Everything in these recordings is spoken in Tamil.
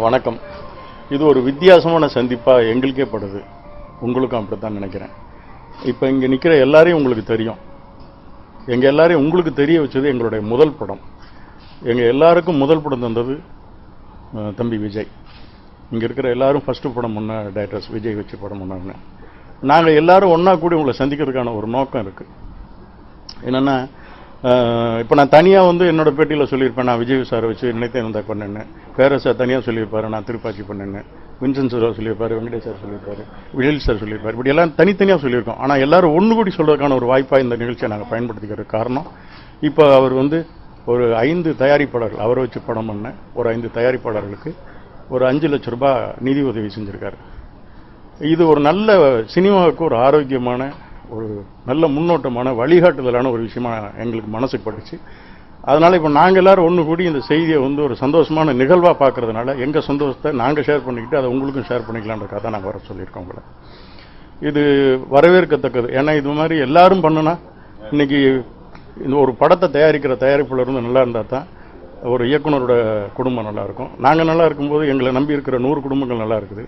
வணக்கம். இது ஒரு வித்தியாசமான சந்திப்பாக எங்களுக்கே படுது, உங்களுக்கும் அப்படித்தான் நினைக்கிறேன். இப்போ இங்கே நிற்கிற எல்லாரையும் உங்களுக்கு தெரியும். எங்கள் எல்லாரையும் உங்களுக்கு தெரிய வச்சது எங்களுடைய முதல் படம். எங்கள் எல்லாருக்கும் முதல் படம் தந்தது தம்பி விஜய். இங்கே இருக்கிற எல்லாரும் ஃபஸ்ட்டு படம் முன்ன டைரக்டர்ஸ் விஜய் வச்சு படம் முன்னாங்க. நாங்கள் எல்லாரும் ஒன்றா கூடி உங்களை சந்திக்கிறதுக்கான ஒரு நோக்கம் இருக்குது. என்னென்னா, இப்போ நான் தனியாக என்னோட பேட்டியில் சொல்லியிருப்பேன், நான் விஜய் சாரை வச்சு நினைத்தேன் வந்தா பண்ணேன்னு. பேரரசார் தனியாக சொல்லியிருப்பாரு, நான் திருப்பாச்சி பண்ணேன்னு. வின்சென்ட் சார் சொல்லியிருப்பாரு, வெங்கடேஷ் சார் சொல்லியிருப்பாரு, விஜய் சார் சொல்லியிருப்பாரு. இப்படி எல்லாம் தனித்தனியாக சொல்லியிருக்கோம். ஆனால் எல்லாரும் ஒன்று கூடி சொல்கிறதுக்கான ஒரு வாய்ப்பாக இந்த நிகழ்ச்சியை நாங்கள் பயன்படுத்திக்கிறதுக்கு காரணம், இப்போ அவர் ஒரு 5 தயாரிப்பாளர்கள் அவரை வச்சு படம் பண்ண ஒரு 5 தயாரிப்பாளர்களுக்கு ஒரு 5 லட்ச ரூபாய் நிதி உதவி செஞ்சுருக்காரு. இது ஒரு நல்ல சினிமாவுக்கு ஒரு ஆரோக்கியமான, ஒரு நல்ல முன்னோட்டமான, வழிகாட்டுதலான ஒரு விஷயமா எங்களுக்கு மனசுக்கு பட்டுச்சு. அதனால் இப்போ நாங்கள் எல்லோரும் ஒன்று கூடி இந்த செய்தியை ஒரு சந்தோஷமான நிகழ்வாக பார்க்குறதுனால எங்கள் சந்தோஷத்தை நாங்கள் ஷேர் பண்ணிக்கிட்டு அதை உங்களுக்கும் ஷேர் பண்ணிக்கலான்றக்காக தான் நாங்கள் வர சொல்லியிருக்கோம் உங்களை. இது வரவேற்கத்தக்கது. ஏன்னா இது மாதிரி எல்லாரும் பண்ணுனா இன்றைக்கி இந்த ஒரு படத்தை தயாரிக்கிற தயாரிப்பாளர் நல்லா இருந்தால் தான் ஒரு இயக்குனரோட குடும்பம் நல்லாயிருக்கும். நாங்கள் நல்லா இருக்கும்போது எங்களை நம்பி இருக்கிற 100 குடும்பங்கள் நல்லா இருக்குது.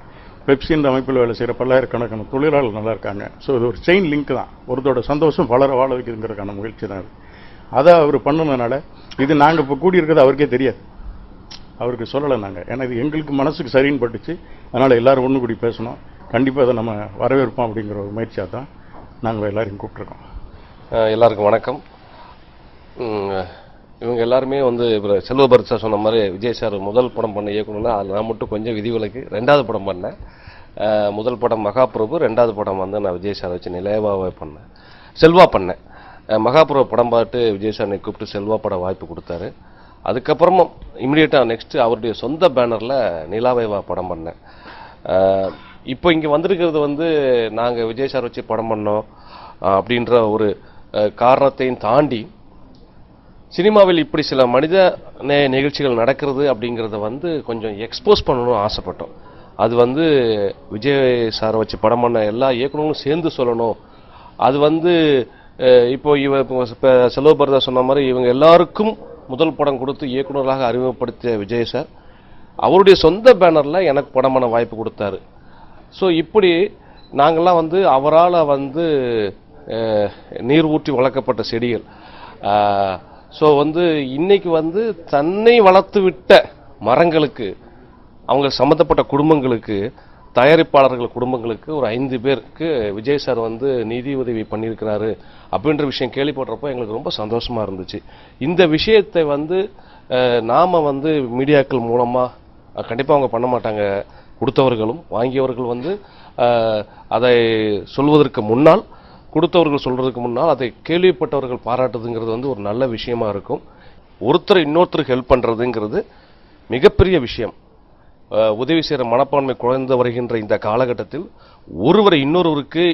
பெப்சி இந்த அமைப்பில் வேலை செய்கிற பல்லாயிரக்கணக்கான தொழிலாளர்கள் நல்லா இருக்காங்க. ஸோ இது ஒரு செயின் லிங்க் தான். ஒருத்தோட சந்தோஷம் வளர வாழ வைக்கிறதுங்கிறதுக்கான முயற்சி தான் அது. அதை அவர் பண்ணதுனால இது நாங்கள் இப்போ கூடியிருக்கிறது அவருக்கே தெரியாது, அவருக்கு சொல்லலை நாங்கள். ஏன்னா இது எங்களுக்கு மனசுக்கு சரின்னு பட்டுச்சு. அதனால் எல்லோரும் ஒன்று கூடி பேசணும், கண்டிப்பாக அதை நம்ம வரவேற்போம் அப்படிங்கிற ஒரு முயற்சியாக தான் நாங்கள் எல்லாரையும் கூப்பிட்ருக்கோம். எல்லாருக்கும் வணக்கம். இவங்க எல்லாருமே இப்போ செல்வபரத் சார் சொன்ன மாதிரி விஜய் சார் முதல் படம் பண்ண இயக்கணும்னா அதில் நான் மட்டும் கொஞ்சம் விதிவிலக்கு. 2வது படம் பண்ணேன். முதல் படம் மகாபிரபு, 2வது படம் நான் விஜய் சார் வச்சு நிலைவாக பண்ணேன், செல்வா பண்ணேன். மகாபிரபு படம் பார்த்து விஜய் சார் கூப்பிட்டு செல்வா படம் வாய்ப்பு கொடுத்தாரு. அதுக்கப்புறமும் இமிடியேட்டாக நெக்ஸ்ட்டு அவருடைய சொந்த பேனரில் நிலாவைவா படம் பண்ணேன். இப்போ இங்கே வந்திருக்கிறது நாங்கள் விஜய் சார் வச்சு படம் பண்ணோம் அப்படின்ற ஒரு காரணத்தையும் தாண்டி சினிமாவில் இப்படி சில மனித நேய நிகழ்ச்சிகள் நடக்கிறது அப்படிங்கிறத கொஞ்சம் எக்ஸ்போஸ் பண்ணணும்னு ஆசைப்பட்டோம். அது விஜய் சாரை வச்சு படம் பண்ண எல்லா இயக்குனர்களும் சேர்ந்து சொல்லணும். அது இப்போ இப்போ செல்வபரதா சொன்ன மாதிரி இவங்க எல்லாருக்கும் முதல் படம் கொடுத்து இயக்குனராக அறிமுகப்படுத்திய விஜய் சார் அவருடைய சொந்த பேனரில் எனக்கு படம் பண்ண வாய்ப்பு கொடுத்தாரு. ஸோ இப்படி நாங்கள்லாம் அவரால் நீர் ஊற்றி வளர்க்கப்பட்ட செடிகள். ஸோ இன்னைக்கு தன்னை வளர்த்து விட்ட மரங்களுக்கு, அவங்க சம்மந்தப்பட்ட குடும்பங்களுக்கு, தயாரிப்பாளர்கள் குடும்பங்களுக்கு ஒரு 5 பேருக்கு விஜய் சார் நிதி உதவி பண்ணியிருக்கிறாரு அப்படின்ற விஷயம் கேள்விப்படுறப்போ எங்களுக்கு ரொம்ப சந்தோஷமாக இருந்துச்சு. இந்த விஷயத்தை நாம் மீடியாக்கள் மூலமாக கண்டிப்பாக அவங்க பண்ண மாட்டாங்க. கொடுத்தவர்களும் வாங்கியவர்கள் அதை சொல்வதற்கு முன்னால், கொடுத்தவர்கள் சொல்கிறதுக்கு முன்னால் அதை கேள்விப்பட்டவர்கள் பாராட்டுதுங்கிறது ஒரு நல்ல விஷயமா இருக்கும். ஒருத்தர் இன்னொருத்தருக்கு ஹெல்ப் பண்ணுறதுங்கிறது மிகப்பெரிய விஷயம். உதவி செய்கிற மனப்பான்மை குறைந்து வருகின்ற இந்த காலகட்டத்தில் ஒருவரை இன்னொருவருக்கு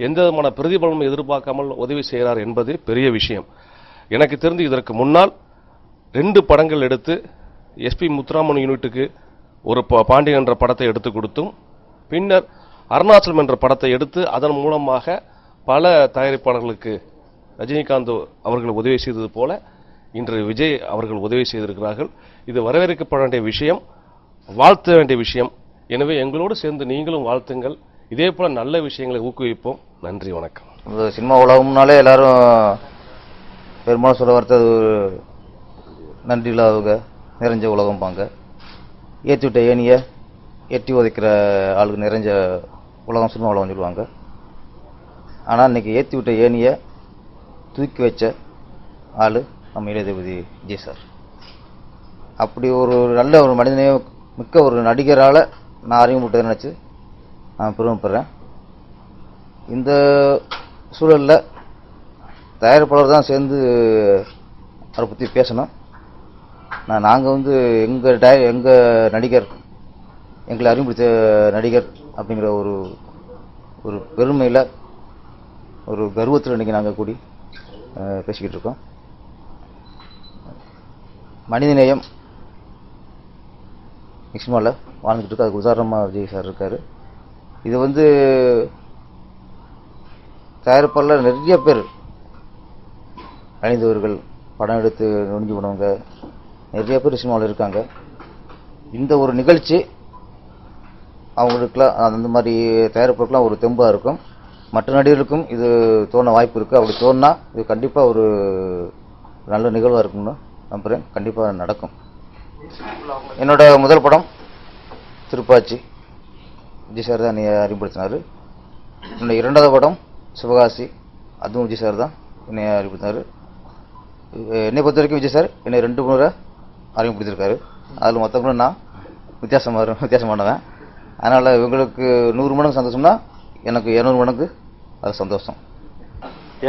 எந்த விதமான பிரதிபலனும் எதிர்பார்க்காமல் உதவி செய்கிறார் என்பது பெரிய விஷயம். எனக்கு தெரிந்து இதற்கு முன்னால் 2 படங்கள் எடுத்து எஸ்பி முத்துராமன் யூனிட்டுக்கு ஒரு பாண்டியன் என்ற படத்தை எடுத்து கொடுத்தும், பின்னர் அருணாச்சலம் என்ற படத்தை எடுத்து அதன் மூலமாக பல தயாரிப்பாளர்களுக்கு ரஜினிகாந்த் அவர்கள் உதவி செய்தது போல இன்று விஜய் அவர்கள் உதவி செய்திருக்கிறார்கள். இது வரவேற்கப்பட வேண்டிய விஷயம், வாழ்த்த வேண்டிய விஷயம். எனவே எங்களோடு சேர்ந்து நீங்களும் வாழ்த்துங்கள். இதே போல நல்ல விஷயங்களை ஊக்குவிப்போம். நன்றி, வணக்கம். சினிமா உலகம்னாலே எல்லாரும் பெரும்பாலும் சொல்ல வரது நன்றி இல்லாதவங்க நிறைஞ்ச உலகம் பாங்க. ஏற்றி விட்ட ஏனியை எட்டி உதைக்கிற ஆளுக்கு நிறைஞ்ச உலகம் சினிமா உலகம் சொல்லுவாங்க. ஆனால் இன்றைக்கி ஏற்றி விட்ட ஏனியை தூக்கி வச்ச ஆள் நம்ம இளையதளபதி விஜய் சார். அப்படி ஒரு நல்ல ஒரு மனிதனையோ மிக்க ஒரு நடிகரால் நான் அறிமுகப்பட்டதை நினச்சி நான் பெருமைப்படுறேன். இந்த சூழலில் தயாரிப்பாளர் தான் சேர்ந்து அதை பற்றி பேசணும். நாங்கள் எங்கள் நடிகர், எங்களை அறிமுகப்படுத்த நடிகர் அப்படிங்கிற ஒரு ஒரு பெருமையில் ஒரு கர்வத்தில் இன்றைக்கி நாங்கள் கூடி பேசிக்கிட்டு இருக்கோம். மனிதநேயம் சினிமாவில் வாழ்ந்துக்கிட்டு இருக்கு. அதுக்கு உதாரணமாக விஜய் சார் இருக்கார். இது வந்து தயாரிப்பாளர் நிறைய பேர் அழிந்தவர்கள், படம் எடுத்து நொடிஞ்சு போனவங்க நிறைய பேர் சினிமாவில் இருக்காங்க. இந்த ஒரு நிகழ்ச்சி அவங்களுக்குலாம் அந்த மாதிரி தயாரிப்புக்கெலாம் ஒரு தெம்பாக இருக்கும். மற்ற நடிகர்களுக்கும் இது தோண வாய்ப்பு இருக்குது. அப்படி தோணுனா இது கண்டிப்பாக ஒரு நல்ல நிகழ்வாக இருக்கும்னு நம்புகிறேன். கண்டிப்பாக நடக்கும். என்னோட முதல் படம் திருப்பாச்சி, விஜய் சார் தான் என்னை அறிமுகப்படுத்தினார். என்னோட இரண்டாவது படம் சிவகாசி, அதுவும் விஜய் சார் தான் என்னை அறிமுகப்படுத்தினார். என்னை பொறுத்த வரைக்கும் விஜய் சார் என்னை 2 முறை அறிமுகப்படுத்தியிருக்காரு. அதில் மொத்தம் நான் வித்தியாசமானவன். அதனால் இவங்களுக்கு 100 மடங்கு சந்தோஷம்னா எனக்கு 200 மடங்கு அது சந்தோஷம்.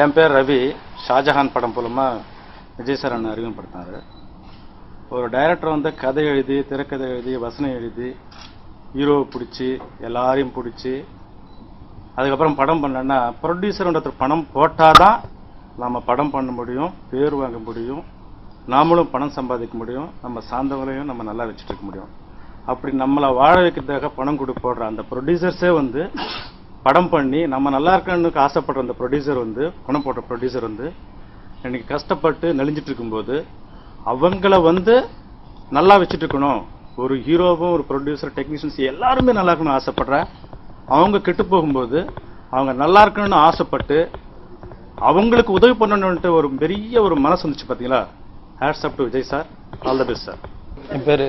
என் பேர் ரவி. ஷாஜஹான் படம் மூலமாக விஜய் சார் என்னை அறிமுகப்படுத்தினார். ஒரு டைரக்டர் வந்து கதை எழுதி, திரைக்கதை எழுதி, வசனம் எழுதி, ஹீரோவை பிடிச்சி, எல்லாரையும் பிடிச்சி, அதுக்கப்புறம் படம் பண்ணேன்னா ப்ரொடியூசர்ன்ற பணம் போட்டால் தான் நம்ம படம் பண்ண முடியும், பேர் வாங்க முடியும், நாமளும் பணம் சம்பாதிக்க முடியும், நம்ம சார்ந்தவங்களையும் நம்ம நல்லா வச்சுட்டு இருக்க முடியும். அப்படி நம்மளை வாழ வைக்கிறதுக்காக பணம் போடுற அந்த ப்ரொடியூசர்ஸே வந்து படம் பண்ணி நம்ம நல்லா இருக்கணுக்கு ஆசைப்படுற அந்த ப்ரொடியூசர் வந்து, பணம் போடுற ப்ரொடியூசர் வந்து இன்னைக்கு கஷ்டப்பட்டு நெளிஞ்சிட்டு இருக்கும்போது அவங்கள வந்து நல்லா வச்சுட்டு இருக்கணும். ஒரு ஹீரோவும் ஒரு ப்ரொடியூசர், டெக்னீஷியன்ஸ் எல்லாருமே நல்லா இருக்கணும்னு ஆசைப்படுற அவங்க கெட்டு போகும்போது அவங்க நல்லா இருக்கணும்னு ஆசைப்பட்டு அவங்களுக்கு உதவி பண்ணணுன்ட்டு ஒரு பெரிய ஒரு மனசு வந்துச்சு பார்த்தீங்களா. Hats off to Vijay sir. All the best sir. என் பேர்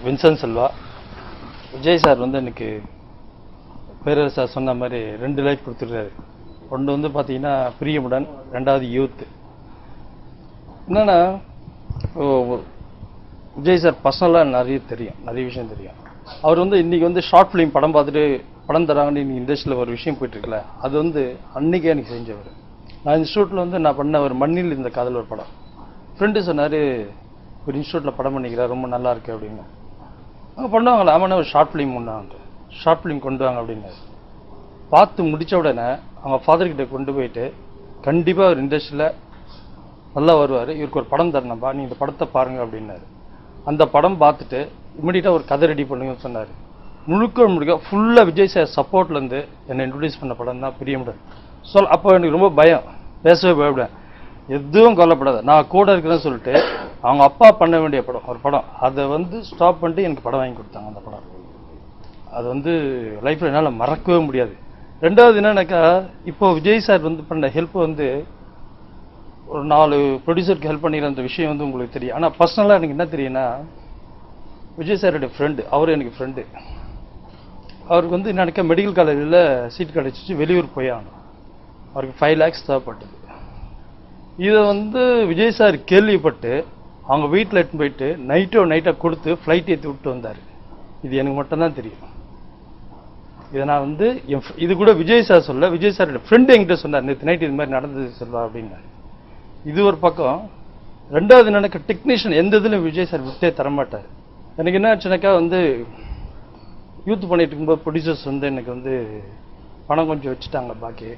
வின்சன் செல்வா. விஜய் சார் வந்து எனக்கு பேரரசு சார் சொன்ன மாதிரி 2 லைஃப் கொடுத்துருக்காரு. ஒன்று வந்து பார்த்தீங்கன்னா பிரியமுடன், 2வது யூத். என்னன்னா விஜய் சார் பர்சனலாக நிறைய விஷயம் தெரியும். அவர் வந்து இன்றைக்கி வந்து ஷார்ட் ஃபிலிம் படம் பார்த்துட்டு படம் தராங்கன்னு இன்னைக்கு இண்டஸ்ட்ரியில் ஒரு விஷயம் போயிட்டுருக்குல்ல, அது வந்து அன்றைக்கே எனக்கு செஞ்சவர். நான் இன்ஸ்டியூட்டில் வந்து நான் பண்ண ஒரு மண்ணில் இந்த காதல் ஒரு படம், ஃப்ரெண்டு சொன்னார் ஒரு இன்ஸ்டியூட்டில் படம் பண்ணிக்கிறார், ரொம்ப நல்லா இருக்கு அப்படின்னு. அங்கே பண்ணுவாங்களா? ஆமாண்ணா ஒரு ஷார்ட் ஃபிலிம் கொண்டு வாங்க அப்படின்னு பார்த்து முடித்த உடனே அவங்க ஃபாதர்கிட்ட கொண்டு போயிட்டு, கண்டிப்பாக ஒரு இண்டஸ்ட்ரியில் நல்லா வருவார், இவருக்கு ஒரு படம் தரணும்பா, நீ இந்த படத்தை பாருங்கள் அப்படின்னாரு. அந்த படம் பார்த்துட்டு இமிடியட்டாக ஒரு கதை ரெடி பண்ணுங்கன்னு சொன்னார். முழுக்க ஃபுல்லாக விஜய் சார் சப்போர்ட்லேருந்து என்னை இன்ட்ரடியூஸ் பண்ண படம் தான் பிரியமுடன். அப்போ எனக்கு ரொம்ப பயம், பேசவே பயப்படேன். எதுவும் கொல்லப்படாது, நான் கூட இருக்கிறேன்னு சொல்லிட்டு அவங்க அப்பா பண்ண வேண்டிய ஒரு படம் அதை வந்து ஸ்டாப் பண்ணிட்டு எனக்கு படம் வாங்கி கொடுத்தாங்க. அந்த படம் அது வந்து லைஃப்பில் என்னால் மறக்கவே முடியாது. 2வது என்னன்னாக்கா, இப்போ விஜய் சார் வந்து பண்ண ஹெல்ப் வந்து ஒரு 4 ப்ரொடியூசருக்கு ஹெல்ப் பண்ணிக்கிற அந்த விஷயம் வந்து உங்களுக்கு தெரியும். ஆனால் பர்சனலாக எனக்கு என்ன தெரியும்னா, விஜய் சாரோடைய ஃப்ரெண்டு, அவர் எனக்கு ஃப்ரெண்டு. அவருக்கு வந்து என்னக்கா மெடிக்கல் காலேஜில் சீட் கிடச்சிச்சு, வெளியூர் போய் ஆகணும். அவருக்கு 5 lakhs தேவைப்பட்டது. இதை வந்து விஜய் சார் கேள்விப்பட்டு அவங்க வீட்டில் எடுத்துன்னு போயிட்டு நைட்டாக கொடுத்து ஃப்ளைட் ஏற்றி விட்டு வந்தார். இது எனக்கு மட்டும்தான் தெரியும். இதை நான் வந்து இது கூட விஜய் சார் சொல்ல, விஜய் சாரோட ஃப்ரெண்டு என்கிட்ட சொன்னார், நேற்று நைட்டு இது மாதிரி நடந்தது சொல்லலாம் அப்படின்னாரு. இது ஒரு பக்கம். 2வது எனக்கு டெக்னீஷியன் எந்த இதுலையும் விஜய் சார் விட்டே தரமாட்டார். எனக்கு என்ன ஆச்சுனாக்கா வந்து யூத் பண்ணிட்டு இருக்கும்போது ப்ரொடியூசர்ஸ் வந்து எனக்கு வந்து பணம் கொஞ்சம் வச்சுட்டாங்க பாக்கி.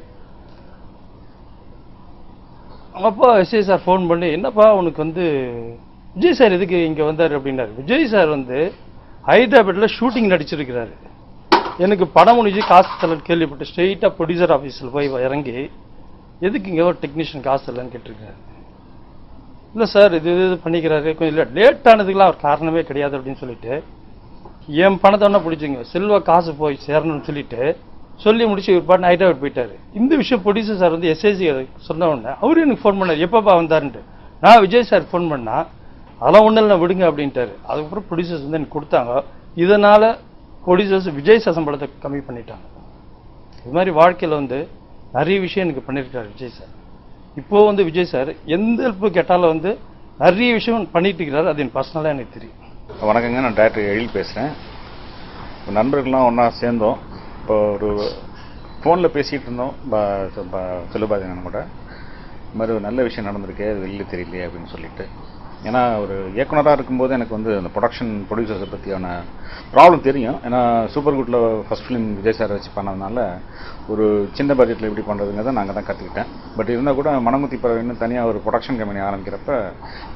அவங்க அப்பா விஜய் சார் ஃபோன் பண்ணி, என்னப்பா உனக்கு வந்து விஜய் சார் எதுக்கு இங்கே வந்தார் அப்படின்னாரு. விஜய் சார் வந்து ஹைதராபாத்தில் ஷூட்டிங் நடிச்சிருக்கிறாரு. எனக்கு படம் முடிஞ்சு காசு தரலன்னு கேள்விப்பட்டு ஸ்ட்ரெயிட்டாக ப்ரொடியூசர் ஆஃபீஸில் போய் இறங்கி, எதுக்கு இங்கே ஒரு டெக்னீஷியன் காசு இல்லைன்னு கேட்டிருக்காரு. இல்லை சார் இது பண்ணிக்கிறாரு, கொஞ்சம் லேட் ஆனதுக்கெலாம் அவர் காரணமே கிடையாது அப்படின்னு சொல்லிட்டு, என் பணத்தை ஒன்றா பிடிச்சிங்க, செல்வா காசு போய் சேரணும்னு சொல்லி முடிச்சு இவர் பாட்டு ஹைதராபாத் போயிட்டாரு. இந்த விஷயம் ப்ரொடியூசர் சார் வந்து எஸ்ஐசி சொன்ன உடனே அவரு எனக்கு ஃபோன் பண்ணார், எப்பப்பா வந்தாருன்ட்டு. நான் விஜய் சார் ஃபோன் பண்ணா, அதெல்லாம் ஒன்றும் இல்லை விடுங்க அப்படின்ட்டாரு. அதுக்கப்புறம் ப்ரொடியூசர்ஸ் வந்து எனக்கு கொடுத்தாங்க. இதனால் ப்ரொடியூசர்ஸ் விஜய் சார் சம்பளத்தை கம்மி பண்ணிட்டாங்க. இது மாதிரி வாழ்க்கையில் வந்து நிறைய விஷயம் எனக்கு பண்ணியிருக்காரு விஜய் சார். இப்போது வந்து விஜய் சார் எந்த ஹெல்ப்பு கேட்டாலும் வந்து நிறைய விஷயம் பண்ணிட்டு இருக்கிறாரு. அது என் பர்சனலாக எனக்கு தெரியும். வணக்கங்க, நான் டாக்டர் எழில் பேசுகிறேன். நண்பர்கள்லாம் ஒன்றா சேர்ந்தோம். இப்போ ஒரு ஃபோனில் பேசிகிட்டு இருந்தோம் செல்லுபாதிங்கன்னு கூட, இது மாதிரி ஒரு நல்ல விஷயம் நடந்திருக்கு, அது வெளியில் தெரியலையே அப்படின்னு சொல்லிட்டு. ஏன்னா ஒரு இயக்குனராக இருக்கும்போது எனக்கு வந்து அந்த ப்ரொடியூசர்ஸை பற்றியான ப்ராப்ளம் தெரியும். ஏன்னா சூப்பர் குட்டில் ஃபர்ஸ்ட் ஃபிலிம் விஜய் சார் வச்சு பண்ணதுனால ஒரு சின்ன பட்ஜெட்டில் எப்படி பண்ணுறதுங்கிறத நாங்கள் தான் கற்றுக்கிட்டேன். பட் இருந்தால் கூட மனமுத்தி பறவைன்னு தனியாக ஒரு ப்ரொடக்ஷன் கம்பெனி ஆரம்பிக்கிறப்ப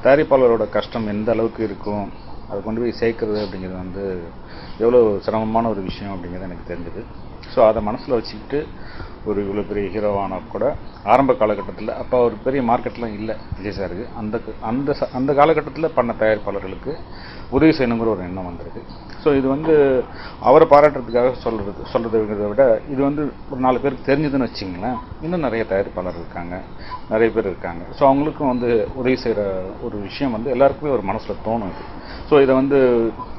தயாரிப்பாளரோட கஷ்டம் எந்த அளவுக்கு இருக்கும், அதை கொண்டு போய் சேர்க்குறது அப்படிங்கிறது வந்து எவ்வளோ சிரமமான ஒரு விஷயம் அப்படிங்கிறது எனக்கு தெரிஞ்சுது. ஸோ அதை மனசில் வச்சுக்கிட்டு ஒரு இவ்வளோ பெரிய ஹீரோவான கூட ஆரம்ப காலகட்டத்தில் அப்போ ஒரு பெரிய மார்க்கெட்லாம் இல்லை விஜய் சாருக்கு. அந்த காலகட்டத்தில் பண்ண தயாரிப்பாளர்களுக்கு உதவி செய்யணுங்கிற ஒரு எண்ணம் வந்திருக்கு. ஸோ இது வந்து அவரை பாராட்டுறதுக்காக சொல்கிறத விட இது வந்து ஒரு 4 பேருக்கு தெரிஞ்சதுன்னு வச்சிங்களேன், இன்னும் நிறைய தயாரிப்பாளர் இருக்காங்க, நிறைய பேர் இருக்காங்க. ஸோ அவங்களுக்கும் வந்து உதவி செய்கிற ஒரு விஷயம் வந்து எல்லாருக்குமே ஒரு மனசில் தோணும் இது. ஸோ இதை வந்து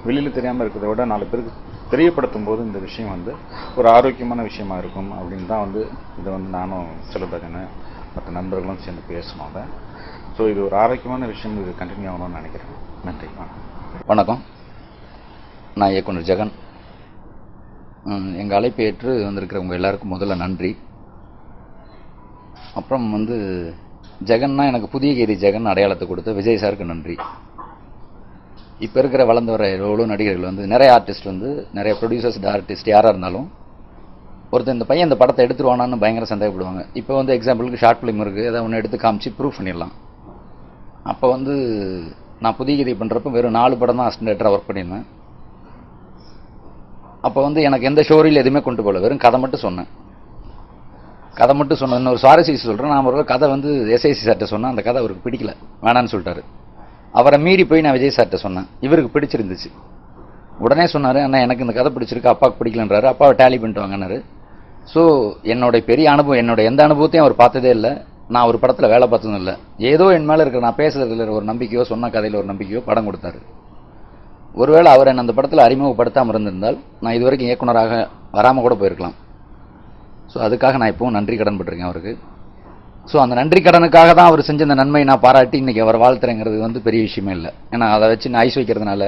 வெளியில் தெரியாமல் இருக்கிறத விட 4 பேருக்கு தெரியப்படுத்தும் போது இந்த விஷயம் வந்து ஒரு ஆரோக்கியமான விஷயமா இருக்கும் அப்படின்னு தான் வந்து இதை வந்து நானும் செல்வராஜன் மற்ற நண்பர்களும் சேர்ந்து பேசணும். அதை ஸோ இது ஒரு ஆரோக்கியமான விஷயம், இது கண்டினியூ ஆகணும்னு நினைக்கிறேன். நன்றி. வணக்கம், நான் இயக்குனர் ஜெகன். எங்கள் அழைப்பை ஏற்று வந்திருக்கிறவங்க எல்லாருக்கும் முதல்ல நன்றி. அப்புறம் வந்து ஜெகன்னா எனக்கு புதிய கீதை ஜெகன் அடையாளத்தை கொடுத்த விஜய் சாருக்கு நன்றி. இப்போ இருக்கிற வளர்ந்து வர எவ்வளோ நடிகர்கள் வந்து நிறைய ஆர்டிஸ்ட் வந்து நிறைய ப்ரொடியூசர்ஸ் ஆர்டிஸ்ட் யாராக இருந்தாலும் ஒருத்தர் இந்த பையன் இந்த படத்தை எடுத்துருவானான்னு பயங்கர சந்தேகப்படுவாங்க. இப்போ வந்து எக்ஸாம்பிளுக்கு ஷார்ட் ஃபிலிம் இருக்குது, அதை ஒன்று எடுத்து காமிச்சு ப்ரூஃப் பண்ணிடலாம். அப்போ வந்து நான் புதிய கீதை பண்ணுறப்ப வெறும் 4 படம் தான் அசிஸ்டன்ட் டைரக்டராக ஒர்க் பண்ணியிருந்தேன். அப்போ வந்து எனக்கு எந்த ஸ்டோரியில் எதுவுமே கொண்டு போகல, வெறும் கதை மட்டும் சொன்னேன். ஒரு சுவாரஸ்யம் சொல்கிறேன். நான் ஒரு கதை வந்து எஸ்ஐசி சார்கிட்ட சொன்னேன், அந்த கதை அவருக்கு பிடிக்கல, வேணான்னு சொல்லிட்டாரு. அவரை மீறி போய் நான் விஜய் சார்கிட்ட சொன்னேன், இவருக்கு பிடிச்சிருந்துச்சு. உடனே சொன்னார், அண்ணா எனக்கு இந்த கதை பிடிச்சிருக்கு, அப்பாவுக்கு பிடிக்கலன்றாரு, அப்பாவை டேலி பண்ணிட்டு வாங்கினாரு. ஸோ என்னோட பெரிய அனுபவம், என்னோட எந்த அனுபவத்தையும் அவர் பார்த்ததே இல்லை. நான் ஒரு படத்தில் வேலை பார்த்ததும் இல்லை. ஏதோ என் மேலே இருக்கிற நான் பேசுறதுல ஒரு நம்பிக்கையோ சொன்ன கதையில் ஒரு நம்பிக்கையோ படம் கொடுத்தாரு. ஒருவேளை அவர் என்னை அந்த படத்தில் அறிமுகப்படுத்தாமல் இருந்திருந்தால் நான் இது வரைக்கும் இயக்குனராக வராமல் கூட போயிருக்கலாம். ஸோ அதுக்காக நான் இப்போவும் நன்றி கடன் பட்டிருக்கேன் அவருக்கு. ஸோ அந்த நன்றி கடனுக்காக தான் அவர் செஞ்ச அந்த நன்மையை நான் பாராட்டி இன்றைக்கி அவர் வாழ்த்துறேங்கிறது வந்து பெரிய விஷயமே இல்லை. ஏன்னா அதை வச்சு நான் ஐஸ் வைக்கிறதுனால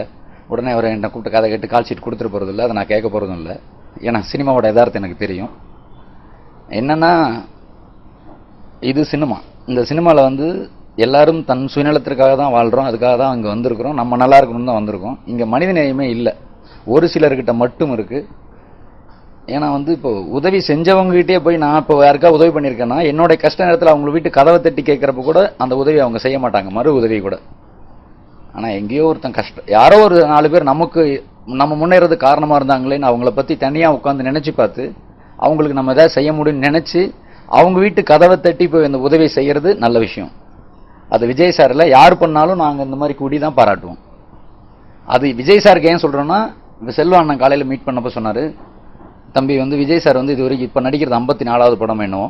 உடனே அவர் என்னை கூப்பிட்டு கதை கேட்டு கால் ஷீட் கொடுத்துட்டு போகிறது இல்லை, அதை நான் கேட்க போகிறதும் இல்லை. ஏன்னா சினிமாவோட யதார்த்தம் எனக்கு தெரியும். என்னென்னா இது சினிமா, இந்த சினிமாவில் வந்து எல்லாரும் தன் சுயநலத்திற்காக தான் வாழ்கிறோம், அதுக்காக தான் இங்கே வந்திருக்கிறோம், நம்ம நல்லா இருக்கணும்னு தான் வந்திருக்கோம். இங்கே மனித நேயமே இல்லை, ஒரு சிலர்கிட்ட மட்டும் இருக்குது. ஏன்னா வந்து இப்போ உதவி செஞ்சவங்ககிட்டே போய் நான் இப்போ யாருக்கா உதவி பண்ணியிருக்கேன்னா என்னோட கஷ்ட நேரத்தில் அவங்க வீட்டு கதவை தட்டி கேட்குறப்ப கூட அந்த உதவி அவங்க செய்ய மாட்டாங்க, மறு உதவி கூட. ஆனால் எங்கேயோ ஒருத்தன் யாரோ ஒரு 4 பேர் நம்ம முன்னேறதுக்கு காரணமாக இருந்தாங்களேன்னு அவங்கள பற்றி தனியாக உட்காந்து நினச்சி பார்த்து அவங்களுக்கு நம்ம எதாவது செய்ய முடியும்னு நினச்சி அவங்க வீட்டு கதவை தட்டி போய் இந்த உதவி செய்கிறது நல்ல விஷயம். அது விஜய் சாரில் யார் பண்ணாலும் நாங்கள் இந்த மாதிரி கூடி தான் பாராட்டுவோம். அது விஜய் சாருக்கு ஏன் சொல்கிறோன்னா, செல்வா அண்ணன் காலையில் மீட் பண்ணப்போ சொன்னார், தம்பி வந்து விஜய் சார் வந்து இது வரைக்கும் இப்போ நடிக்கிறது 54வது படம் என்னவோ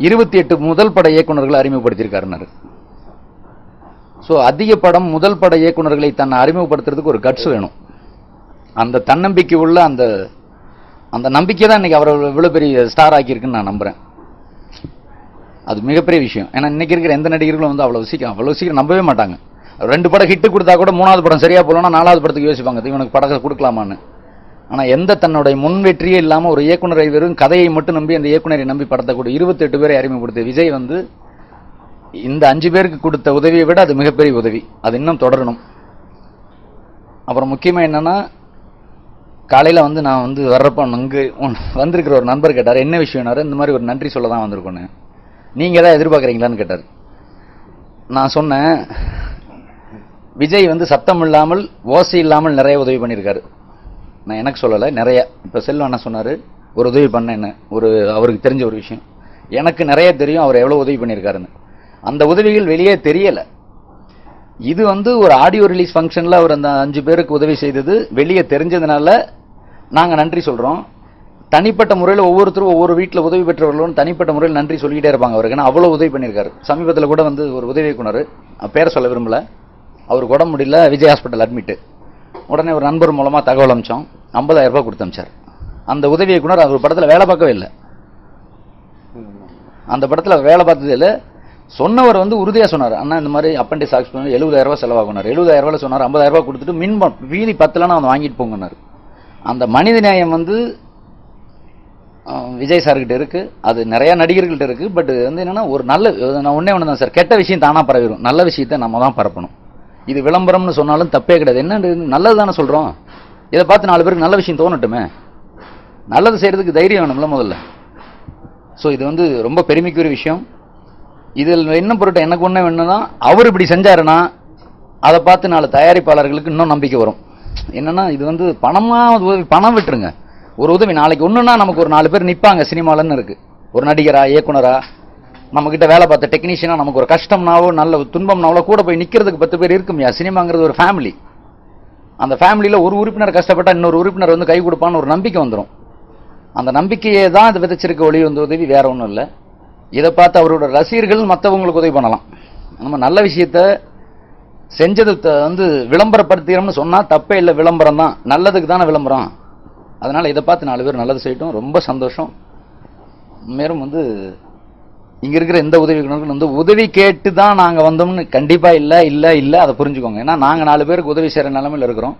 28 முதல் பட இயக்குநர்களை அறிமுகப்படுத்தியிருக்காருன்னாரு. ஸோ அதிக படம் முதல் பட இயக்குநர்களை தன்னை அறிமுகப்படுத்துறதுக்கு ஒரு கட்ஸ் வேணும். அந்த தன்னம்பிக்கை உள்ள அந்த நம்பிக்கை தான் இன்னைக்கு அவரை இவ்வளோ பெரிய ஸ்டார் ஆக்கியிருக்குன்னு நான் நம்புகிறேன். அது மிகப்பெரிய விஷயம். ஏன்னா இன்னைக்கு இருக்கிற எந்த நடிகர்களும் வந்து அவ்வளோ சீக்கிரம் நம்பவே மாட்டாங்க. 2 படம் ஹிட்டு கொடுத்தா கூட 3வது படம் சரியாக போகலன்னா 4வது படத்துக்கு யோசிப்பாங்க, இவனுக்கு படத்தை கொடுக்கலாமான்னு. ஆனால் எந்த தன்னுடைய முன் வெற்றியே இல்லாமல் ஒரு இயக்குனரை வெறும் கதையை மட்டும் நம்பி அந்த இயக்குனரை நம்பி படத்தை கூட 28 பேரை அறிமுகப்படுத்த விஜய் வந்து இந்த 5 பேருக்கு கொடுத்த உதவியை விட அது மிகப்பெரிய உதவி. அது இன்னும் தொடரணும். அப்புறம் முக்கியமாக என்னென்னா, காலையில் வந்து நான் வந்து வர்றப்போ அங்கே வந்திருக்கிற ஒரு நண்பர் கேட்டார், என்ன விஷயம்னாரு. இந்த மாதிரி ஒரு நன்றி சொல்ல தான் வந்திருக்கோன்னு, நீங்கள் எதாவது எதிர்பார்க்குறீங்களான்னு கேட்டார். நான் சொன்னேன், விஜய் வந்து சத்தம் இல்லாமல் ஓசை இல்லாமல் நிறைய உதவி பண்ணியிருக்காரு. நான் எனக்கு சொல்லலை, நிறைய. இப்போ செல்வண்ணா சொன்னார் ஒரு உதவி பண்ண, என்ன ஒரு அவருக்கு தெரிஞ்ச ஒரு விஷயம், எனக்கு நிறைய தெரியும் அவர் எவ்வளோ உதவி பண்ணியிருக்காருன்னு. அந்த உதவிகள் வெளியே தெரியலை. இது வந்து ஒரு ஆடியோ ரிலீஸ் ஃபங்க்ஷனில் அவர் அந்த 5 பேருக்கு உதவி செய்தது வெளியே தெரிஞ்சதுனால நாங்கள் நன்றி சொல்கிறோம். தனிப்பட்ட முறையில் ஒவ்வொருத்தரும் ஒவ்வொரு வீட்டில் உதவி பெற்றவர்களும் தனிப்பட்ட முறையில் நன்றி சொல்லிக்கிட்டே இருப்பாங்க அவருக்கு. ஏன்னா அவ்வளோ உதவி பண்ணியிருக்காரு. சமீபத்தில் கூட வந்து ஒரு உதவி இயக்குனர், பேரை சொல்ல விரும்பல, அவருக்கு உடம்பு முடியல, விஜய் ஹாஸ்பிட்டல் அட்மிட்டு. உடனே ஒரு நண்பர் மூலமாக தகவல் அமிச்சோம், 50,000 ரூபாய் கொடுத்து அமிச்சார். அந்த உதவி இயக்குனர் அவர் படத்தில் வேலை பார்க்கவே இல்லை, அந்த படத்தில் வேலை பார்த்ததே இல்லை. சொன்னவர் வந்து உறுதியாக சொன்னார், அண்ணா இந்த மாதிரி அப்பண்டிஸ் ஆக்ஸ் பண்ணி 70,000 ரூபாய் செலவாகுனார். 70,000 ரூபாய் சொன்னார், 50,000 ரூபாய் கொடுத்துட்டு மீதி 10 நான் வாங்கிட்டு போங்கன்னார். அந்த மனித நியாயம் வந்து விஜய் சார்கிட்ட இருக்கு, அது நிறைய நடிகர்கள்ட்ட இருக்கு. பட் வந்து என்னன்னா, ஒரு நல்ல நான் ஒண்ணே தான் சார், கெட்ட விஷயம் தானா பரவிடும், நல்ல விஷயத்தை நம்ம தான் பரப்பணும். இது விளம்பரம்னு சொன்னாலும் தப்பே கிடையாது. என்ன நல்லது தானே சொல்கிறோம், இதை பார்த்து 4 பேருக்கு நல்ல விஷயம் தோணட்டுமே. நல்லது செய்கிறதுக்கு தைரியம் வேணும்ல முதல்ல. ஸோ இது வந்து ரொம்ப பெருமைக்குரிய விஷயம். இதில் என்ன பொருட்டு எனக்கு ஒன்றே வேணும்னா, அவர் இப்படி செஞ்சாருன்னா அதை பார்த்து 4 தயாரிப்பாளர்களுக்கு இன்னும் நம்பிக்கை வரும். என்னன்னா இது வந்து பணம் விட்டுருங்க, ஒரு உதவி. நாளைக்கு ஒன்றுனா நமக்கு ஒரு 4 பேர் நிற்பாங்க சினிமாலன்னு இருக்கு. ஒரு நடிகரா, இயக்குனரா, நம்மக்கிட்ட வேலை பார்த்த டெக்னீஷியனா, நமக்கு ஒரு கஷ்டம்னாவோ நல்ல துன்பம்னாவோ கூட போய் நிற்கிறதுக்கு 10 பேர் இருக்கும்யா. சினிமாங்கிறது ஒரு ஃபேமிலி. அந்த ஃபேமிலியில் ஒரு உறுப்பினர் கஷ்டப்பட்டா இன்னொரு உறுப்பினர் வந்து கை கொடுப்பான்னு ஒரு நம்பிக்கை வந்துடும். அந்த நம்பிக்கையை தான் இது விதைச்சிருக்க ஒளி வந்து உதவி, வேற ஒன்றும் இல்லை. இதை பார்த்து அவரோட ரசிகர்கள் மற்றவங்களுக்கு உதவி பண்ணலாம். நம்ம நல்ல விஷயத்த செஞ்சது வந்து விளம்பரப்படுத்துகிறோம்னு சொன்னால் தப்பே இல்லை, விளம்பரம் தான், நல்லதுக்கு தானே விளம்பரம். அதனால் இதை பார்த்து 4 பேர் நல்லது செய்யட்டும். ரொம்ப சந்தோஷம். மேலும் வந்து இங்கே இருக்கிற எந்த உதவிகளுக்கும் வந்து உதவி கேட்டு தான் நாங்கள் வந்தோம்னு கண்டிப்பாக இல்லை, அதை புரிஞ்சுக்கோங்க. ஏன்னா நாங்கள் 4 பேருக்கு உதவி செய்கிற நிலைமையில் இருக்கிறோம்.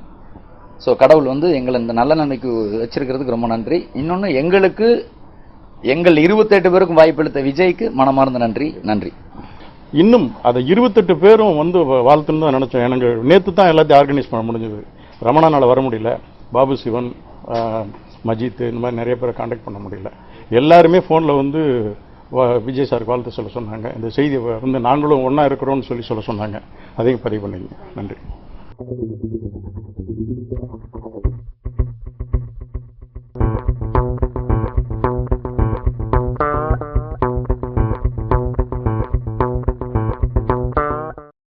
ஸோ கடவுள் வந்து எங்களை இந்த நல்ல நன்மைக்கு வச்சிருக்கிறதுக்கு ரொம்ப நன்றி. இன்னொன்று, எங்களுக்கு எங்கள் 28 பேருக்கும் வாய்ப்பளித்த விஜய்க்கு மனமார்ந்த நன்றி. இன்னும் அதை 28 பேரும் வந்து வாழ்த்துன்னு தான் நினச்சோம். எனக்கு நேற்று தான் எல்லாத்தையும் ஆர்கனைஸ் பண்ண முடிஞ்சது. ரமணானால் வர முடியல, பாபு சிவன், மஜித், இந்த மாதிரி நிறைய பேரை காண்டாக்ட் பண்ண முடியல. எல்லாருமே ஃபோனில் வந்து விஜய் சாருக்கு வாழ்த்து சொல்ல சொன்னாங்க. இந்த செய்தி வந்து நாங்களும் ஒன்றா இருக்கிறோம்னு சொல்ல சொன்னாங்க. அதையும் பதிவு பண்ணிங்க. நன்றி.